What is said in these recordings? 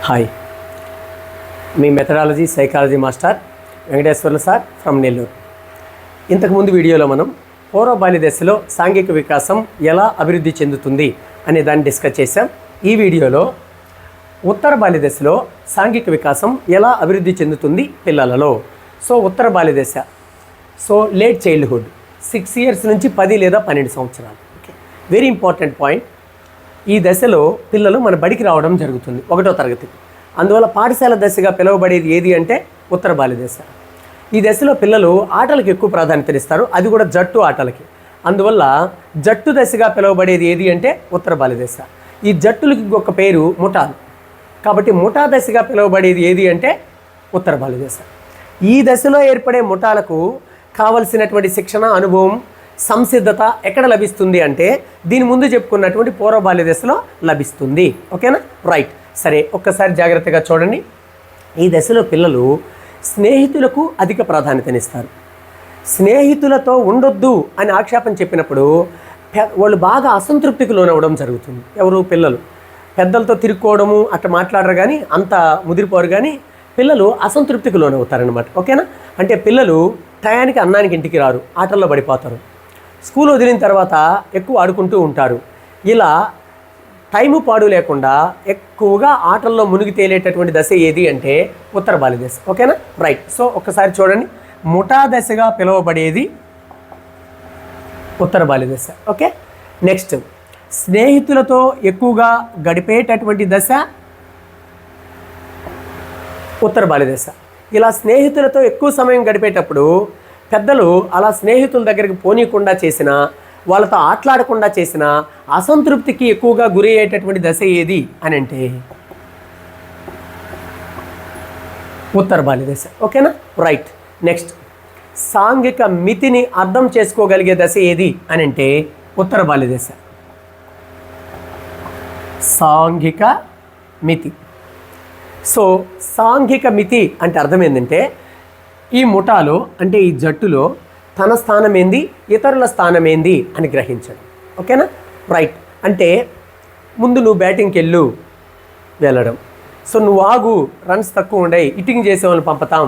Hi, me methodology psychology master Venkateswarlu sir from Nellore. ఇంతకుముందు వీడియోలో మనం పూర్వ బాల్య దశలో సాంఘిక వికాసం ఎలా అభివృద్ధి చెందుతుంది అనే దాన్ని డిస్కస్ చేశాం. ఈ వీడియోలో ఉత్తర బాల్య దశలో సాంఘిక వికాసం ఎలా అభివృద్ధి చెందుతుంది పిల్లలలో. ఉత్తర బాల్య దశ, లేట్ చైల్డ్హుడ్ 6 years నుంచి 10 లేదా 12 సంవత్సరాలు. Very important point. ఈ దశలో పిల్లలు మన బడికి రావడం జరుగుతుంది 1వ తరగతి. అందువల్ల పాఠశాల దశగా పిలువబడేది ఏది అంటే ఉత్తర బాల్య దశ. ఈ దశలో పిల్లలు ఆటలకు ఎక్కువ ప్రాధాన్యతనిస్తారు, అది కూడా జట్టు ఆటలకి. అందువల్ల జట్టు దశగా పిలువబడేది ఏది అంటే ఉత్తర బాల్య దశ. ఈ జట్టులకి ఒక పేరు ముఠాలు, కాబట్టి ముఠా దశగా పిలువబడేది ఏది అంటే ఉత్తర బాల్య దశ. ఈ దశలో ఏర్పడే ముఠాలకు కావలసినటువంటి శిక్షణ, అనుభవం, సంసిద్ధత ఎక్కడ లభిస్తుంది అంటే దీని ముందు చెప్పుకున్నటువంటి పూర్వ బాల్య దశలో లభిస్తుంది. ఓకేనా? రైట్. సరే, ఒక్కసారి జాగ్రత్తగా చూడండి. ఈ దశలో పిల్లలు స్నేహితులకు అధిక ప్రాధాన్యతనిస్తారు. స్నేహితులతో ఉండొద్దు అని ఆక్షేపణ చెప్పినప్పుడు వాళ్ళు బాగా అసంతృప్తికి లోనవ్వడం జరుగుతుంది. ఎవరు? పిల్లలు. పెద్దలతో తిరుక్కోవడము అట్లా మాట్లాడరు, కానీ అంత ముదిరిపోరు, కానీ పిల్లలు అసంతృప్తికి లోనవుతారనమాట. ఓకేనా? అంటే పిల్లలు టయానికి అన్నానికి ఇంటికి రారు, ఆటల్లో పడిపోతారు. స్కూల్ వదిలిన తర్వాత ఎక్కువ ఆడుకుంటూ ఉంటారు. ఇలా టైము పాడు లేకుండా ఎక్కువగా ఆటల్లో మునిగి తేలేటటువంటి దశ ఏది అంటే ఉత్తర బాల్య దశ. ఓకేనా? రైట్. ఒక్కసారి చూడండి, ముఠా దశగా పిలువబడేది ఉత్తర బాల్య దశ. ఓకే. నెక్స్ట్, స్నేహితులతో ఎక్కువగా గడిపేటటువంటి దశ ఉత్తర బాల్య దశ. ఇలా స్నేహితులతో ఎక్కువ సమయం గడిపేటప్పుడు పెద్దలు అలా స్నేహితుల దగ్గరికి పోనీయకుండా చేసిన, వాళ్ళతో ఆటలాడకుండా చేసిన అసంతృప్తికి ఎక్కువగా గురి అయ్యేటటువంటి దశ ఏది అని అంటే ఉత్తర బాల్య దశ. ఓకేనా? రైట్. నెక్స్ట్, సాంఘిక మితిని అర్థం చేసుకోగలిగే దశ ఏది అని అంటే ఉత్తర బాల్య దశ. సాంఘిక మితి. సాంఘిక మితి అంటే అర్థం ఏంటంటే ఈ ముఠాలో, అంటే ఈ జట్టులో తన స్థానం ఏంది, ఇతరుల స్థానం ఏంది అని గ్రహించడం. ఓకేనా? రైట్. అంటే ముందు నువ్వు బ్యాటింగ్కి వెళ్ళడం, నువ్వు ఆగు, రన్స్ తక్కువ ఉండయి, హిట్టింగ్ చేసేవాళ్ళని పంపుతాం,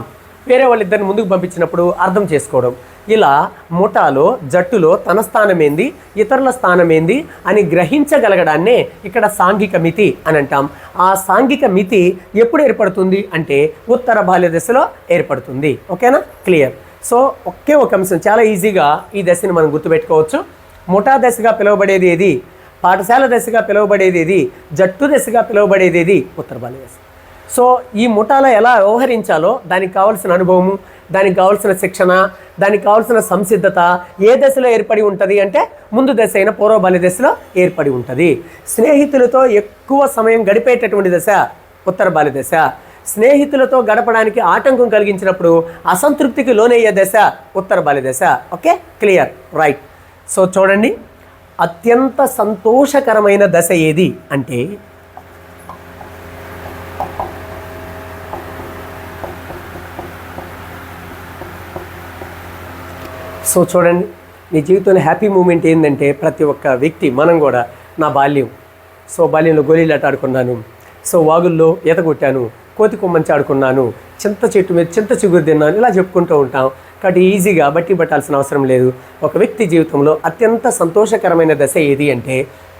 వేరే వాళ్ళిద్దరిని ముందుకు పంపించినప్పుడు అర్థం చేసుకోవడం. ఇలా ముఠాలో, జట్టులో తన స్థానం ఏంది, ఇతరుల స్థానం ఏంది అని గ్రహించగలగడాన్నే ఇక్కడ సాంఘిక మితి అని అంటాం. ఆ సాంఘిక మితి ఎప్పుడు ఏర్పడుతుంది అంటే ఉత్తర బాల్య దశలో ఏర్పడుతుంది. ఓకేనా? క్లియర్. ఒకే ఒక అంశం, చాలా ఈజీగా ఈ దశని మనం గుర్తుపెట్టుకోవచ్చు. ముఠా దశగా పిలువబడేది ఏది, పాఠశాల దశగా పిలువబడేది ఏది, జట్టు దశగా పిలువబడేది ఏది, ఉత్తర బాల్య దశ. ఈ ముఠాలో ఎలా వ్యవహరించాలో దానికి కావాల్సిన అనుభవము, దానికి కావాల్సిన శిక్షణ, దానికి కావాల్సిన సంసిద్ధత ఏ దశలో ఏర్పడి ఉంటుంది అంటే ముందు దశ అయిన పూర్వ బాల్య దశలో ఏర్పడి ఉంటుంది. స్నేహితులతో ఎక్కువ సమయం గడిపేటటువంటి దశ ఉత్తర బాల్య దశ. స్నేహితులతో గడపడానికి ఆటంకం కలిగించినప్పుడు అసంతృప్తికి లోనయ్యే దశ ఉత్తర బాల్య దశ. ఓకే? క్లియర్. రైట్. చూడండి, అత్యంత సంతోషకరమైన దశ ఏది అంటే చూడండి, నీ జీవితంలో హ్యాపీ మూమెంట్ ఏంటంటే ప్రతి ఒక్క వ్యక్తి, మనం కూడా, నా బాల్యం, బాల్యంలో గోళీలాట ఆడుకున్నాను, వాగుల్లో ఈత కొట్టాను, కోతి కొమ్మంచి ఆడుకున్నాను, చింత చెట్టు మీద చింత చిగురు తిన్నాను, ఇలా చెప్పుకుంటూ ఉంటాం. కాబట్టి ఈజీగా బట్టి పట్టాల్సిన అవసరం లేదు. ఒక వ్యక్తి జీవితంలో అత్యంత సంతోషకరమైన దశ ఏది అంటే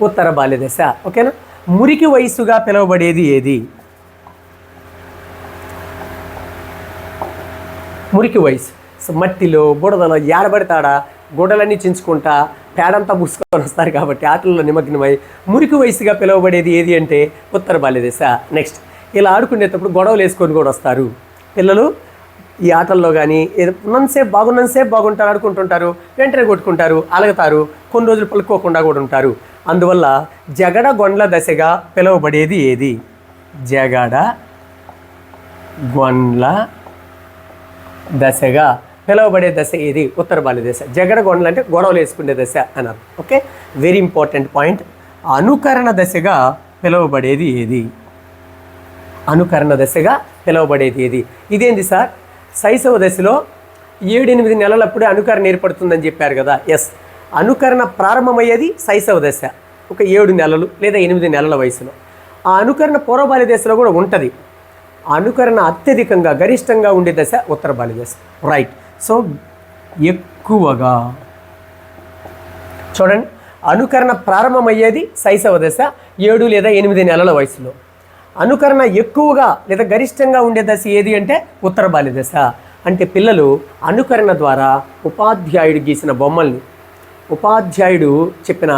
ఉత్తర బాల్య దశ. ఓకేనా? మురికి వయస్సుగా పిలువబడేది ఏది? మురికి వయసు. మట్టిలో, బుడదలో ఏడబడతాడా, గొడలన్నీ చించుకుంటా, పేడంతా ముసుకొని వస్తారు కాబట్టి ఆటల్లో నిమగ్నమై మురికి వయసుగా పిలువబడేది ఏది అంటే ఉత్తర బాల్య దశ. నెక్స్ట్, ఇలా ఆడుకునేటప్పుడు గొడవలు వేసుకొని కూడా వస్తారు పిల్లలు. ఈ ఆటల్లో కానీ ఉన్నంతసేపు బాగుంటారు, ఆడుకుంటుంటారు, వెంటనే కొట్టుకుంటారు, అలగతారు, కొన్ని రోజులు పలుకోకుండా కూడా ఉంటారు. అందువల్ల జగడ గొండ్ల దశగా పిలువబడేది ఏది? జగడ గొండ్ల దశగా పిలువబడే దశ ఏది? ఉత్తర బాల్య దశ. జగడగొండలు అంటే గొడవలు వేసుకునే దశ అన్నారు. ఓకే? Very important point. అనుకరణ దశగా పిలువబడేది ఏది? అనుకరణ దశగా పిలువబడేది ఏది? ఇదేంటి సార్, శైశవ దశలో 7-8 నెలలప్పుడే అనుకరణ ఏర్పడుతుందని చెప్పారు కదా. ఎస్, అనుకరణ ప్రారంభమయ్యేది శైశవ దశ, ఒక 7 నెలలు లేదా 8 నెలల వయసులో. ఆ అనుకరణ పూర్వ బాల్య దశలో కూడా ఉంటుంది. అనుకరణ అత్యధికంగా గరిష్టంగా ఉండే దశ ఉత్తర బాల్య దశ. రైట్. సో ఎక్కువగా చూడండి, అనుకరణ ప్రారంభమయ్యేది శైశవ దశ 7 లేదా 8 నెలల వయసులో. అనుకరణ ఎక్కువగా లేదా గరిష్టంగా ఉండే దశ ఏది అంటే ఉత్తర బాల్య దశ. అంటే పిల్లలు అనుకరణ ద్వారా ఉపాధ్యాయుడు గీసిన బొమ్మల్ని, ఉపాధ్యాయుడు చెప్పిన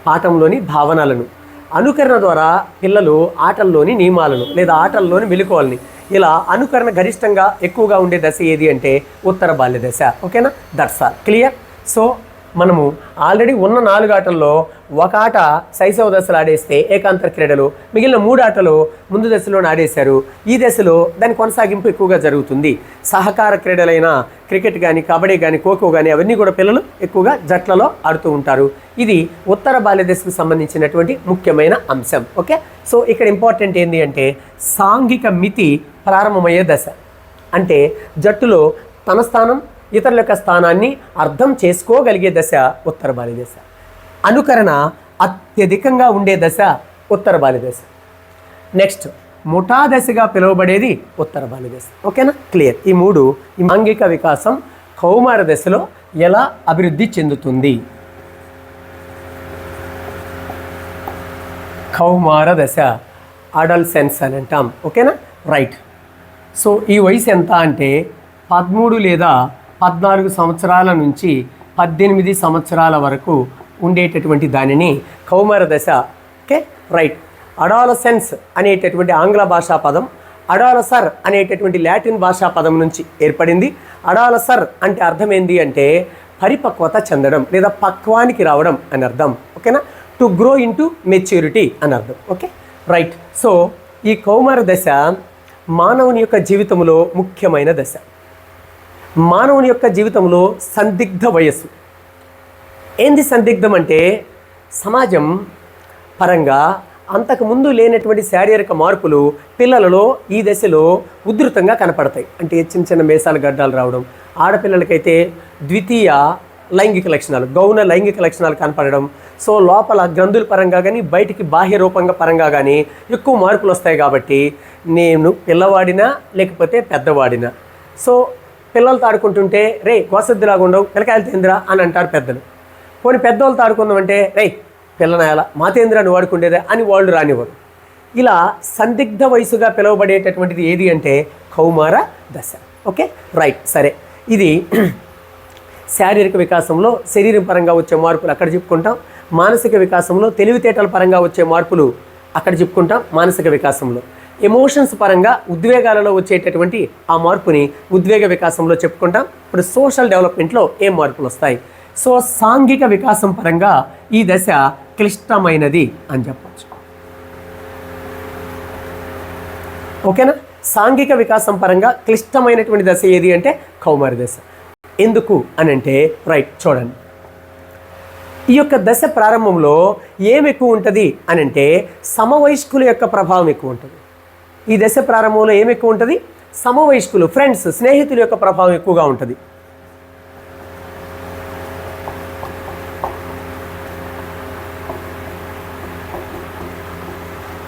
పాఠంలోని భావనలను, అనుకరణ ద్వారా పిల్లలు ఆటల్లోని నియమాలను లేదా ఆటల్లోని మెలకువల్ని, ఇలా అనుకరణ గరిష్టంగా ఎక్కువగా ఉండే దశ ఏది అంటే ఉత్తర బాల్య దశ. ఓకేనా? That's all. క్లియర్? సో మనము ఆల్రెడీ ఉన్న 4 ఆటల్లో ఒక ఆట శైశవ దశలో ఆడేస్తే ఏకాంతర క్రీడలు, మిగిలిన 3 ఆటలు ముందు దశలోనే ఆడేశారు. ఈ దశలో దాని కొనసాగింపు ఎక్కువగా జరుగుతుంది. సహకార క్రీడలైన క్రికెట్ కానీ, కబడ్డీ కానీ, ఖోఖో కానీ అవన్నీ కూడా పిల్లలు ఎక్కువగా జట్లలో ఆడుతూ ఉంటారు. ఇది ఉత్తర బాల్య దశకు సంబంధించినటువంటి ముఖ్యమైన అంశం. ఓకే. సో ఇక్కడ ఇంపార్టెంట్ ఏంటి అంటే సాంఘిక మితి ప్రారంభమయ్యే దశ. అంటే జట్టులో తన స్థానం, ఇతరుల యొక్క స్థానాన్ని అర్థం చేసుకోగలిగే దశ ఉత్తర బాల్య దశ. అనుకరణ అత్యధికంగా ఉండే దశ ఉత్తర బాల్య దశ. నెక్స్ట్ ముఠా దశగా పిలువబడేది ఉత్తర బాల్య దశ. ఓకేనా? క్లియర్. ఈ 3 సాంఘిక వికాసం కౌమార దశలో ఎలా అభివృద్ధి చెందుతుంది? కౌమార దశ, అడల్సెన్స్ అని అంటాం. ఓకేనా? రైట్. సో ఈ వయసు ఎంత అంటే 13 లేదా 14 సంవత్సరాల నుంచి 18 సంవత్సరాల వరకు ఉండేటటువంటి దానిని కౌమార దశ. ఓకే. రైట్. అడాలసెన్స్ అనేటటువంటి ఆంగ్ల భాషా పదం అడాలసర్ అనేటటువంటి లాటిన్ భాషా పదం నుంచి ఏర్పడింది. అడాలసర్ అంటే అర్థం ఏంది అంటే పరిపక్వత చెందడం లేదా పక్వానికి రావడం అని అర్థం. ఓకేనా? టు గ్రో ఇంటూ మెచ్యూరిటీ అని అర్థం. ఓకే. రైట్. సో ఈ కౌమార దశ మానవుని యొక్క జీవితంలో ముఖ్యమైన దశ. మానవుని యొక్క జీవితంలో సందిగ్ధ వయస్సు. ఏంది సందిగ్ధం అంటే సమాజం పరంగా అంతకుముందు లేనటువంటి శారీరక మార్పులు పిల్లలలో ఈ దశలో ఉధృతంగా కనపడతాయి. అంటే చిన్న చిన్న మేసాల గడ్డాలు రావడం, ఆడపిల్లలకైతే ద్వితీయ లైంగిక లక్షణాలు, గౌణ లైంగిక లక్షణాలు కనపడడం. సో లోపల గ్రంథుల పరంగా కానీ బయటికి బాహ్య రూపంగా పరంగా కానీ ఎక్కువ మార్పులు వస్తాయి. కాబట్టి నేను పిల్లవాడినా లేకపోతే పెద్దవాడినా, సో పిల్లలతో ఆడుకుంటుంటే రే గోసద్దులాగా ఉండవు, పిల్లకాయలు తిందిరా అని అంటారు పెద్దలు. పోనీ పెద్దవాళ్ళతో ఆడుకుందామంటే రే పిల్లనాయాల మాతేంద్ర నువ్వు ఆడుకుండేదే అని వాళ్ళు రానివ్వరు. ఇలా సందిగ్ధ వయసుగా పిలువబడేటటువంటిది ఏది అంటే కౌమార దశ. ఓకే. రైట్. సరే, ఇది శారీరక వికాసంలో శరీరం పరంగా వచ్చే మార్పులు అక్కడ చెప్పుకుంటాం. మానసిక వికాసంలో తెలివితేటల పరంగా వచ్చే మార్పులు అక్కడ చెప్పుకుంటాం. మానసిక వికాసంలో ఎమోషన్స్ పరంగా ఉద్వేగాలలో వచ్చేటటువంటి ఆ మార్పుని ఉద్వేగ వికాసంలో చెప్పుకుంటాం. ఇప్పుడు సోషల్ డెవలప్మెంట్లో ఏం మార్పులు వస్తాయి? సో సాంఘిక వికాసం పరంగా ఈ దశ క్లిష్టమైనది అని చెప్పచ్చు. ఓకేనా? సాంఘిక వికాసం పరంగా క్లిష్టమైనటువంటి దశ ఏది అంటే కౌమార దశ. ఎందుకు అని అంటే రైట్ చూడండి, ఈ యొక్క దశ ప్రారంభంలో ఏం ఎక్కువ ఉంటుంది అని అంటే సమవయస్కుల యొక్క ప్రభావం ఎక్కువ ఉంటుంది. ఈ దశ ప్రారంభంలో ఏం ఎక్కువ ఉంటుంది? సమవయస్కులు, ఫ్రెండ్స్, స్నేహితుల యొక్క ప్రభావం ఎక్కువగా ఉంటుంది.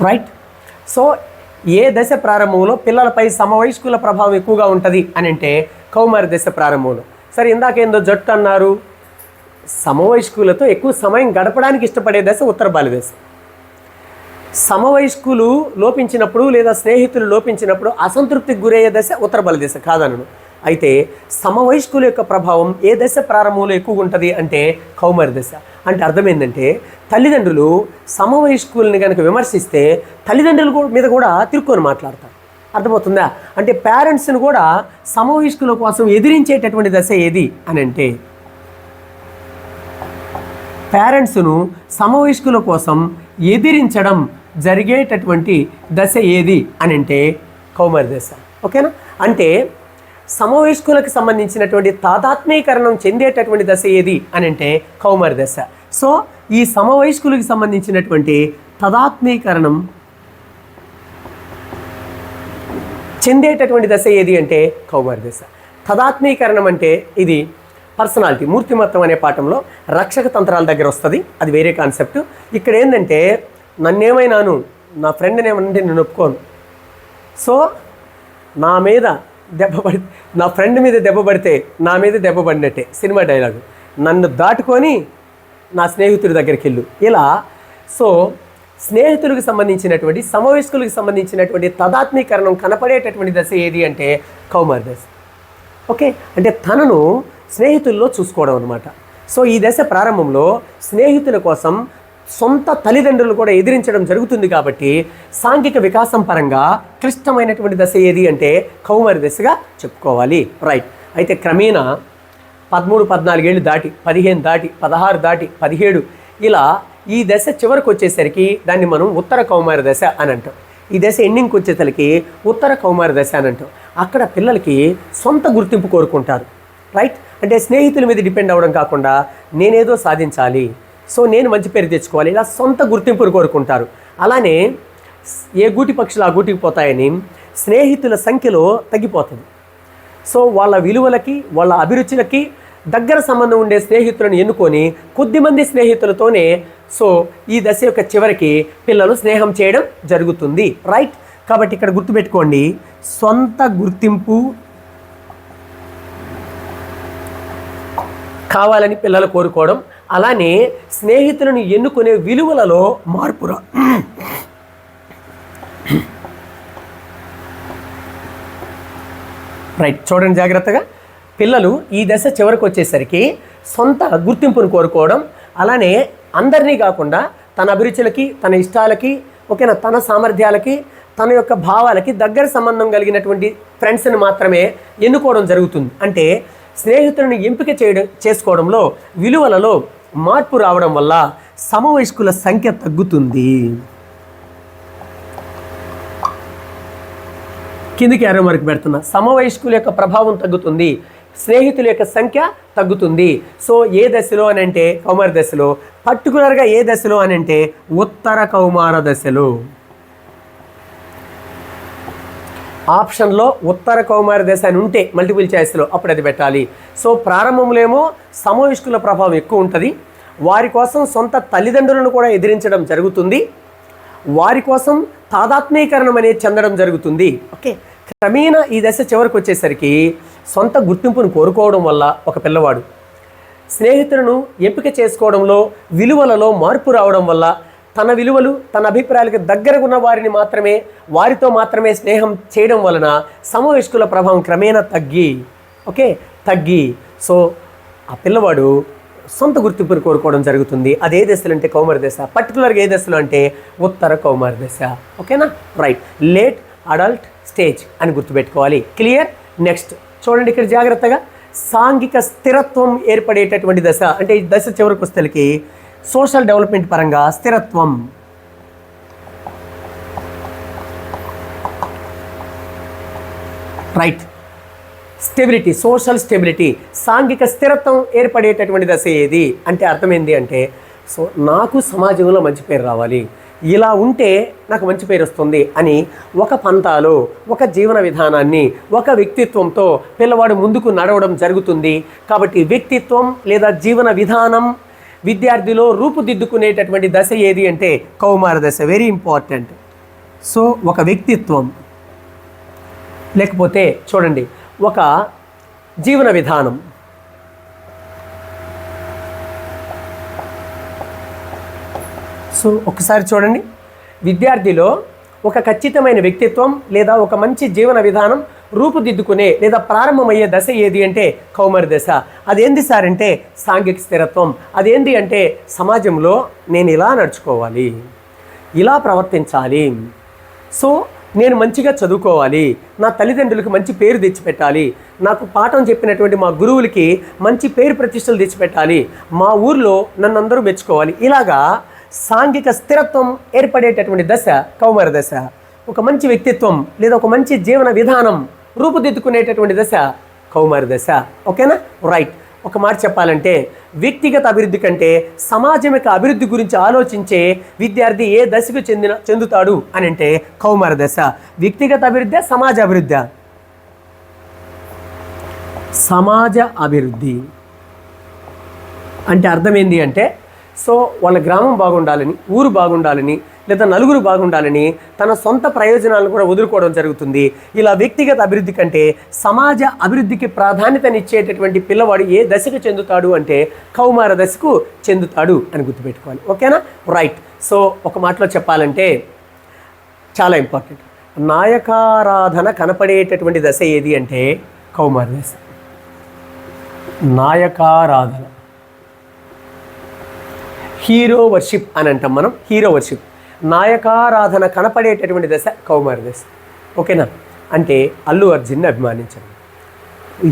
రైట్. సో ఏ దశ ప్రారంభంలో పిల్లలపై సమవయస్కుల ప్రభావం ఎక్కువగా ఉంటుంది అని అంటే కౌమార దశ ప్రారంభంలో. సరే, ఇందాకేందో జట్టు అన్నారు, సమవయస్కులతో ఎక్కువ సమయం గడపడానికి ఇష్టపడే దశ ఉత్తర బాల్య దశ. సమవయస్కులు లోపించినప్పుడు లేదా స్నేహితులు లోపించినప్పుడు అసంతృప్తికి గురయ్యే దశ ఉత్తర బాల్య దశ కాదనను. అయితే సమవయస్కుల యొక్క ప్రభావం ఏ దశ ప్రారంభంలో ఎక్కువగా ఉంటుంది అంటే కౌమార దశ. అంటే అర్థం ఏంటంటే తల్లిదండ్రులు సమవయస్కుల్ని కనుక విమర్శిస్తే తల్లిదండ్రుల మీద కూడా తిరుక్కొని మాట్లాడతారు. అర్థమవుతుందా? అంటే పేరెంట్స్ని కూడా సమవయస్కుల కోసం ఎదిరించేటటువంటి దశ ఏది అని అంటే పేరెంట్స్ను సమవయస్కుల కోసం ఎదిరించడం జరిగేటటువంటి దశ ఏది అని అంటే కౌమార దశ. ఓకేనా? అంటే సమవయస్కులకు సంబంధించినటువంటి తాదాత్మ్యీకరణం చెందేటటువంటి దశ ఏది అని అంటే కౌమార దశ. సో ఈ సమవయస్కులకు సంబంధించినటువంటి తదాత్మీకరణం చెందేటటువంటి దశ ఏది అంటే కౌమార దశ. తదాత్మీకరణం అంటే ఇది పర్సనాలిటీ, మూర్తిమత్వం అనే పాఠంలో రక్షక తంత్రాల దగ్గర వస్తుంది. అది వేరే కాన్సెప్ట్. ఇక్కడ ఏంటంటే నన్నేమైనాను, నా ఫ్రెండ్ని ఏమనంటే నేను ఒప్పుకోను. సో నా మీద దెబ్బ పడి నా ఫ్రెండ్ మీద దెబ్బ పడితే నా మీద దెబ్బ పడినట్టే సినిమా డైలాగు. నన్ను దాటుకొని నా స్నేహితుడి దగ్గరికి వెళ్ళు. ఇలా సో స్నేహితులకు సంబంధించినటువంటి సమవయస్కులకు సంబంధించినటువంటి తదాత్మీకరణం కనపడేటటువంటి దశ ఏది అంటే కౌమార దశ. ఓకే, అంటే తనను స్నేహితుల్లో చూసుకోవడం అనమాట. సో ఈ దశ ప్రారంభంలో స్నేహితుల కోసం సొంత తల్లిదండ్రులు కూడా ఎదిరించడం జరుగుతుంది. కాబట్టి సాంఘిక వికాసం పరంగా క్లిష్టమైనటువంటి దశ ఏది అంటే కౌమార దశగా చెప్పుకోవాలి. రైట్. అయితే క్రమేణా 13, 14 ఏళ్ళు దాటి 15 దాటి 16 దాటి 17 ఇలా ఈ దశ చివరికి వచ్చేసరికి దాన్ని మనం ఉత్తర కౌమార దశ అని అంటాం. ఈ దశ ఎండింగ్కి వచ్చేసరికి ఉత్తర కౌమార దశ అని అంటాం. అక్కడ పిల్లలకి సొంత గుర్తింపు కోరుకుంటారు. రైట్. అంటే స్నేహితుల మీద డిపెండ్ అవ్వడం కాకుండా నేనేదో సాధించాలి, సో నేను మంచి పేరు తెచ్చుకోవాలి, ఇలా సొంత గుర్తింపును కోరుకుంటారు. అలానే ఏ గూటి పక్షులు ఆ గూటికి పోతాయని స్నేహితుల సంఖ్యలో తగ్గిపోతుంది. సో వాళ్ళ విలువలకి వాళ్ళ అభిరుచులకి దగ్గర సంబంధం ఉండే స్నేహితులను ఎన్నుకొని కొద్దిమంది స్నేహితులతోనే సో ఈ దశ యొక్క చివరికి పిల్లలు స్నేహం చేయడం జరుగుతుంది. రైట్. కాబట్టి ఇక్కడ గుర్తుపెట్టుకోండి, సొంత గుర్తింపు కావాలని పిల్లలు కోరుకోవడం, అలానే స్నేహితులను ఎన్నుకునే విలువలలో మార్పురా. రైట్. చూడండి జాగ్రత్తగా. పిల్లలు ఈ దశ చివరికి వచ్చేసరికి సొంత గుర్తింపును కోరుకోవడం, అలానే అందరినీ కాకుండా తన అభిరుచులకి తన ఇష్టాలకి ఓకేనా తన సామర్థ్యాలకి తన యొక్క భావాలకి దగ్గర సంబంధం కలిగినటువంటి ఫ్రెండ్స్ని మాత్రమే ఎన్నుకోవడం జరుగుతుంది. అంటే స్నేహితులను ఎంపిక చేసుకోవడంలో విలువలలో మార్పు రావడం వల్ల సమవయస్కుల సంఖ్య తగ్గుతుంది. కిందికి ఎర్ర మార్కు పెడుతున్నా. సమవయస్కుల యొక్క ప్రభావం తగ్గుతుంది, స్నేహితుల యొక్క సంఖ్య తగ్గుతుంది. సో ఏ దశలో అని అంటే కౌమార దశలో, పర్టికులర్గా ఏ దశలో అని అంటే ఉత్తర కౌమార దశలో. ఆప్షన్లో ఉత్తర కౌమార దశ అని ఉంటే మల్టిపుల్ చాయిస్లో అప్పుడు అది పెట్టాలి. సో ప్రారంభంలో ఏమో సమవయస్కుల ప్రభావం ఎక్కువ ఉంటుంది, వారి కోసం సొంత తల్లిదండ్రులను కూడా ఎదిరించడం జరుగుతుంది, వారి కోసం తాదాత్మీకరణం అనేది చెందడం జరుగుతుంది. ఓకే, క్రమేణా ఈ దశ చివరికి వచ్చేసరికి సొంత గుర్తింపును కోరుకోవడం వల్ల ఒక పిల్లవాడు స్నేహితులను ఎంపిక చేసుకోవడంలో విలువలలో మార్పు రావడం వల్ల తన విలువలు తన అభిప్రాయాలకు దగ్గరగా ఉన్న వారిని మాత్రమే వారితో మాత్రమే స్నేహం చేయడం వలన సమవయస్కుల ప్రభావం క్రమేణా తగ్గి సో ఆ పిల్లవాడు సొంత గుర్తింపును కోరుకోవడం జరుగుతుంది. అది ఏ దశలో అంటే కౌమార దశ, పర్టికులర్గా ఏ దశలో అంటే ఉత్తర కౌమార దశ. ఓకేనా. రైట్. లేట్ అడల్ట్ స్టేజ్ అని గుర్తుపెట్టుకోవాలి. క్లియర్. నెక్స్ట్ చూడండి ఇక్కడ జాగ్రత్తగా. సాంఘిక స్థిరత్వం ఏర్పడేటటువంటి దశ అంటే ఈ దశ చివరికి వస్తేకి సోషల్ డెవలప్మెంట్ పరంగా స్థిరత్వం, రైట్, స్టెబిలిటీ, సోషల్ స్టెబిలిటీ, సాంఘిక స్థిరత్వం ఏర్పడేటటువంటి దశ ఏది అంటే అర్థం ఏంటి అంటే సో నాకు సమాజంలో మంచి పేరు రావాలి, ఇలా ఉంటే నాకు మంచి పేరు వస్తుంది అని ఒక పంతాలో ఒక జీవన విధానాన్ని ఒక వ్యక్తిత్వంతో పిల్లవాడు ముందుకు నడవడం జరుగుతుంది. కాబట్టి వ్యక్తిత్వం లేదా జీవన విధానం విద్యార్థిలో రూపుదిద్దుకునేటటువంటి దశ ఏది అంటే కౌమార దశ. Very important. సో ఒక వ్యక్తిత్వం లేకపోతే చూడండి ఒక జీవన విధానం, సో ఒకసారి చూడండి, విద్యార్థిలో ఒక ఖచ్చితమైన వ్యక్తిత్వం లేదా ఒక మంచి జీవన విధానం రూపుదిద్దుకునే లేదా ప్రారంభమయ్యే దశ ఏది అంటే కౌమార దశ. అదేంది సార్ అంటే సాంఘిక స్థిరత్వం. అదేంది అంటే సమాజంలో నేను ఇలా నడుచుకోవాలి, ఇలా ప్రవర్తించాలి, సో నేను మంచిగా చదువుకోవాలి, నా తల్లిదండ్రులకు మంచి పేరు తెచ్చిపెట్టాలి, నాకు పాఠం చెప్పినటువంటి మా గురువులకి మంచి పేరు ప్రతిష్టలు తెచ్చిపెట్టాలి, మా ఊర్లో నన్ను అందరూ మెచ్చుకోవాలి. ఇలాగా సాంఘిక స్థిరత్వం ఏర్పడేటటువంటి దశ కౌమార దశ. ఒక మంచి వ్యక్తిత్వం లేదా ఒక మంచి జీవన విధానం రూపుదిద్దుకునేటటువంటి దశ కౌమార దశ. ఓకేనా. రైట్. ఒక మాట చెప్పాలంటే వ్యక్తిగత అభివృద్ధి కంటే సమాజం యొక్క అభివృద్ధి గురించి ఆలోచించే విద్యార్థి ఏ దశకు చెందుతాడు అని అంటే కౌమార దశ. వ్యక్తిగత అభివృద్ధి, సమాజ అభివృద్ధి. సమాజ అభివృద్ధి అంటే అర్థం ఏంటి అంటే సో వాళ్ళ గ్రామం బాగుండాలని, ఊరు బాగుండాలని, లేదా నలుగురు బాగుండాలని తన సొంత ప్రయోజనాలను కూడా వదులుకోవడం జరుగుతుంది. ఇలా వ్యక్తిగత అభివృద్ధి కంటే సమాజ అభివృద్ధికి ప్రాధాన్యతనిచ్చేటటువంటి పిల్లవాడు ఏ దశకు చెందుతాడు అంటే కౌమార దశకు చెందుతాడు అని గుర్తుపెట్టుకోవాలి. ఓకేనా? రైట్. సో ఒక మాటలో చెప్పాలంటే చాలా ఇంపార్టెంట్, నాయకారాధన కనపడేటటువంటి దశ ఏది అంటే కౌమార దశ. నాయకారాధన, హీరో వర్షిప్ అని అంటాం మనం. హీరో వర్షిప్, నాయకారాధన కనపడేటటువంటి దశ కౌమార దశ. ఓకేనా? అంటే అల్లు అర్జున్ని అభిమానించడం,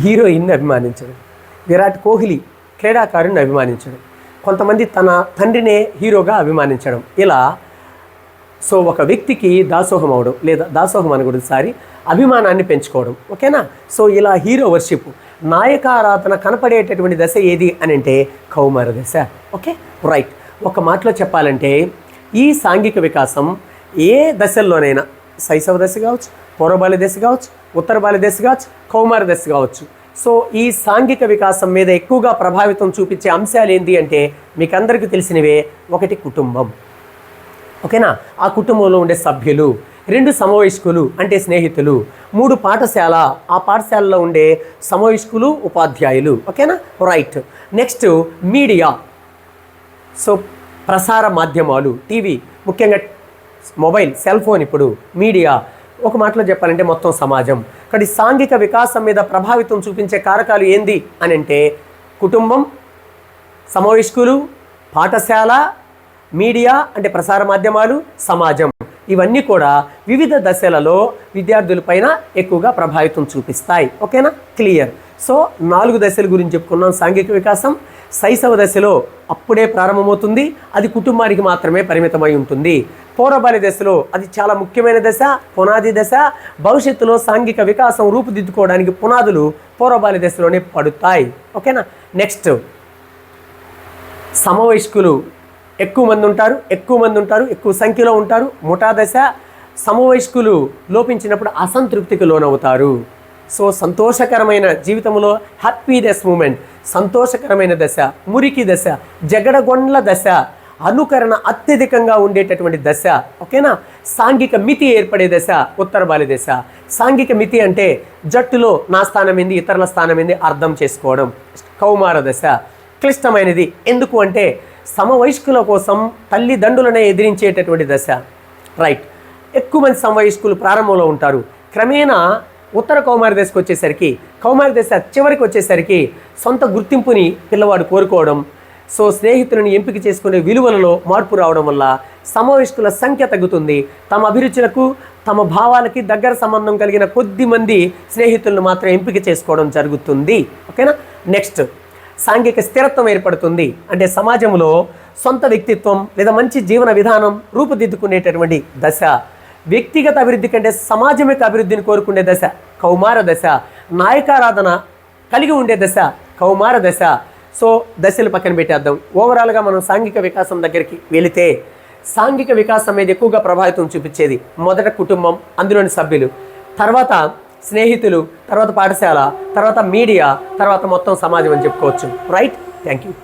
హీరోయిన్ని అభిమానించడం, విరాట్ కోహ్లీ క్రీడాకారుని అభిమానించడం, కొంతమంది తన తండ్రినే హీరోగా అభిమానించడం. ఇలా సో ఒక వ్యక్తికి దాసోహం అవడం, లేదా దాసోహం అనకూడదు సారీ, అభిమానాన్ని పెంచుకోవడం. ఓకేనా? సో ఇలా హీరో వర్షిప్, నాయకారాధన కనపడేటటువంటి దశ ఏది అని అంటే కౌమార దశ. Okay, right. ఒక మాటలో చెప్పాలంటే ఈ సాంఘిక వికాసం ఏ దశల్లోనైనా, శైశవ దశ కావచ్చు, పూర్వబాల్య దశ కావచ్చు, ఉత్తర బాల్య దశ కావచ్చు, కౌమార దశ కావచ్చు. సో ఈ సాంఘిక వికాసం మీద ఎక్కువగా ప్రభావితం చూపించే అంశాలు ఏంటి అంటే మీకు అందరికీ తెలిసినవే. ఒకటి కుటుంబం. ఓకేనా? ఆ కుటుంబంలో ఉండే సభ్యులు. 2 సమవయస్కులు అంటే స్నేహితులు. 3 పాఠశాల, ఆ పాఠశాలలో ఉండే సమవయస్కులు ఉపాధ్యాయులు. ఓకేనా? రైట్. Next media. సో ప్రసార మాధ్యమాలు, టీవీ, ముఖ్యంగా మొబైల్, సెల్ ఫోన్, ఇప్పుడు మీడియా. ఒక మాటలో చెప్పాలంటే మొత్తం సమాజం. కానీ సాంఘిక వికాసం మీద ప్రభావితం చూపించే కారకాలు ఏంది అని అంటే కుటుంబం, సమవయస్కులు, పాఠశాల, మీడియా అంటే ప్రసార మాధ్యమాలు, సమాజం. ఇవన్నీ కూడా వివిధ దశలలో విద్యార్థులపైన ఎక్కువగా ప్రభావితం చూపిస్తాయి. ఓకేనా? క్లియర్. సో 4 దశల గురించి చెప్పుకున్నాం. సాంఘిక వికాసం శైశవ దశలో అప్పుడే ప్రారంభమవుతుంది, అది కుటుంబానికి మాత్రమే పరిమితమై ఉంటుంది. పూర్వబాల్య దశలో అది చాలా ముఖ్యమైన దశ, పునాది దశ. భవిష్యత్తులో సాంఘిక వికాసం రూపుదిద్దుకోవడానికి పునాదులు పూర్వబాల్య దశలోనే పడుతాయి. ఓకేనా? నెక్స్ట్ సమవయస్కులు ఎక్కువ మంది ఉంటారు, ఎక్కువ సంఖ్యలో ఉంటారు. ముఠా దశ. సమవయస్కులు లోపించినప్పుడు అసంతృప్తికి లోనవుతారు. సో సంతోషకరమైన జీవితంలో హ్యాపీనెస్ మూమెంట్, సంతోషకరమైన దశ, మురికి దశ, జగడగొండ్ల దశ, అనుకరణ అత్యధికంగా ఉండేటటువంటి దశ. ఓకేనా? సాంఘిక మితి ఏర్పడే దశ ఉత్తర బాల్య దశ. సాంఘిక మితి అంటే జట్టులో నా స్థానం ఏంది, ఇతరుల స్థానం ఏంది అర్థం చేసుకోవడం. కౌమార దశ క్లిష్టమైనది. ఎందుకు అంటే సమవయస్కుల కోసం తల్లిదండ్రులనే ఎదిరించేటటువంటి దశ. రైట్. ఎక్కువ మంది సమవయస్కులు ప్రారంభంలో ఉంటారు. క్రమేణా ఉత్తర కౌమార దశకు వచ్చేసరికి, కౌమార దశ చివరికి వచ్చేసరికి సొంత గుర్తింపుని పిల్లవాడు కోరుకోవడం, సో స్నేహితులను ఎంపిక చేసుకునే విలువలలో మార్పు రావడం వల్ల సమవయస్కుల సంఖ్య తగ్గుతుంది. తమ అభిరుచులకు, తమ భావాలకి దగ్గర సంబంధం కలిగిన కొద్ది మంది స్నేహితులను మాత్రం ఎంపిక చేసుకోవడం జరుగుతుంది. ఓకేనా? నెక్స్ట్ సాంఘిక స్థిరత్వం ఏర్పడుతుంది. అంటే సమాజంలో సొంత వ్యక్తిత్వం లేదా మంచి జీవన విధానం రూపుదిద్దుకునేటటువంటి దశ. వ్యక్తిగత అభివృద్ధి కంటే సమాజం యొక్క అభివృద్ధిని కోరుకునే దశ కౌమార దశ. నాయకారాధన కలిగి ఉండే దశ కౌమార దశ. సో దశలు పక్కన పెట్టేద్దాం. ఓవరాల్గా మనం సాంఘిక వికాసం దగ్గరికి వెళితే సాంఘిక వికాసం మీద ఎక్కువగా ప్రభావితం చూపించేది మొదట కుటుంబం, అందులోని సభ్యులు, తర్వాత స్నేహితులు, తర్వాత పాఠశాల, తర్వాత మీడియా, తర్వాత మొత్తం సమాజం అని చెప్పుకోవచ్చు. రైట్. Thank you.